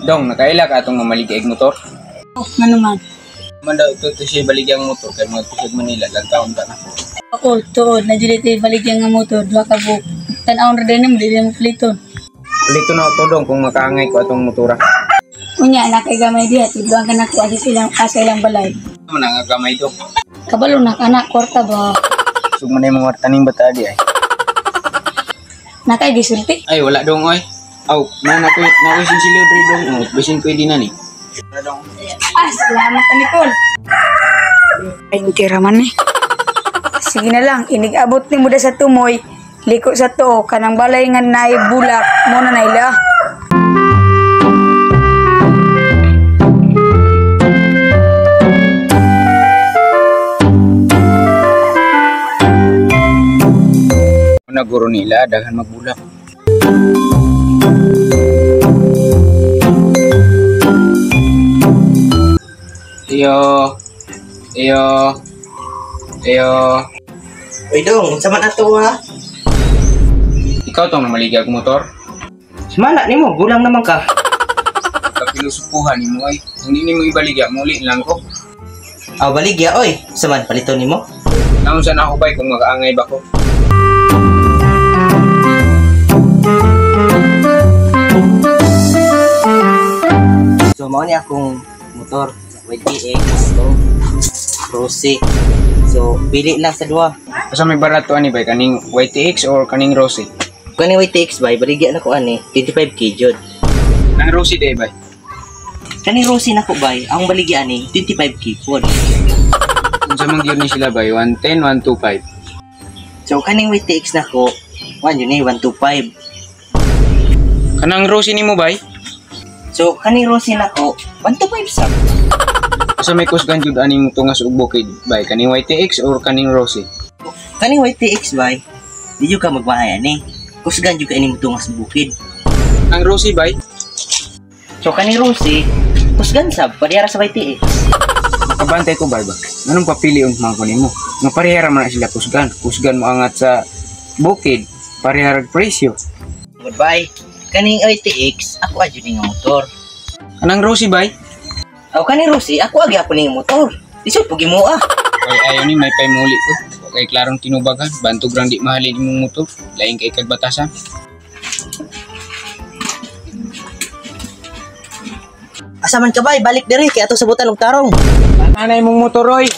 Dong, nakaila ka atong mamaligay motor? Oh, ano man? Manda ito siya baligyang motor kay mga tusod Manila lang taon ka na. Ako, tuod, na dili tayo baligyan nga motor, duha ka buok. Tan-aon ra din mo, dili mo paliton. Palito na ito dong kung makaangay ko atong motora. Unya, nakay gamay diha, tidluan ka na ko asa ilang balay. Ano na nga gamay dong? Kabalo na ka na, kwarta ba? Sug man yung mga taning bata di ay. Nakay gisulti? Ay, wala dong oy. Aw, nakoy sinsilyo dre dong. Oh, bisin ko di na ni. Ah, salamat ka, Nicole. Ay, tira man eh. Sige na lang, inig-abot ni muda sa tumoy, liko sa to, kanang balay nga naay bulak, muna na ila. Naguro nila, daghan magbulak. Iyo. Uy dong, sama na to ha? Ikaw tong namaligag motor? Semana ni mo, gulang naman ka. Kapilusupuhan ni mo ay. Hindi ni mo ibaligya, muli lang ko. Aw baligya oy, saman palito ni mo? Naon sa na ako bay kung mag-aangay ba ko? So mao ni akong motor, YTX, Rossi. So pili lang sa duha. Asa may barato ani bay kaning YTX or kaning Rossi? Kani YTX bay, baligya na ko ani 25k jud. Nang Rossi day bay. Kani Rossi na ko bay, ang baligya ani 25k pod. Unsa man gyud ni sila bay? 110, 125. So kaning YTX na ko, 1 yun 125. Kanang Rossi nimo bay? So kaning Rossi na ko, 125 sab. Asa may kusgan jud ani mo tungas ug bukid bay kaning YTX or kaning Rossi? Kaning YTX bay, di jud ka magbahay ani. Kusgan jud ka ini tungas bukid. Ang Rossi bay? So kaning Rossi, kusgan sab parehara sa YTX. Makabantay ko bay ba? Anong papili ang mga kunin mo? Nga parehara man na sila kusgan. Kusgan mo angat sa bukid, parehara presyo. Goodbye. Kaning YTX, ako adyo ning motor. Kanang Rossi bay? Aw kaning Rossi, ako agi ako ning motor. Isod pugi mo ah. Kay ayaw ni may paymuli ko. Kay klarong tinubagan, bantog rang di mahalin imong motor. Laing kay kagbatasan. Asa man ka bay, balik diri kay ato sabutan og tarong. Anay mong motor oy.